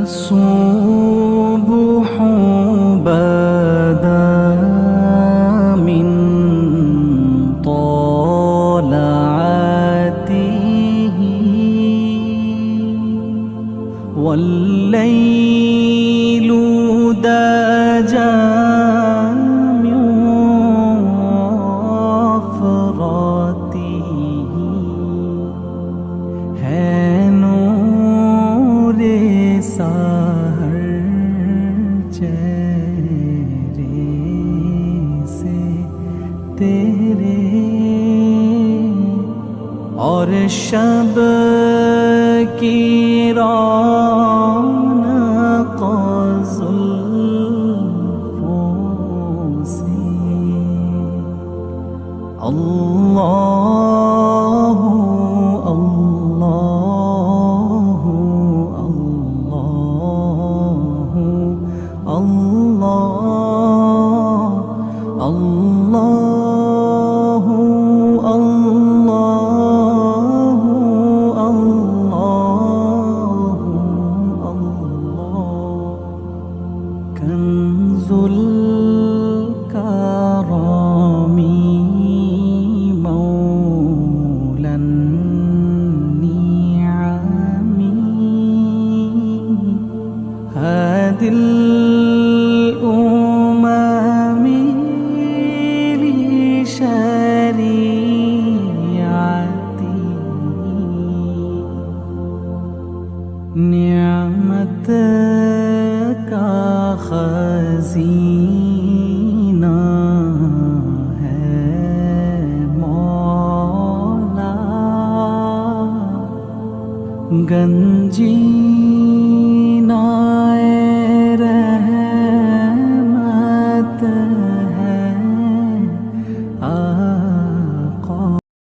الصبح بدا من طلعته والليل دجى من وفرته है नूर सहर चेहरे से तेरे और शब की रौनक जुल्फों से अल्लाह अल्लाह अल्लाह अल्लाह अल्लाह कंजुल करामी मौलन नियामी हादिल उमामी लिशरीअती नियामत का खज़ीना है मौला गंजी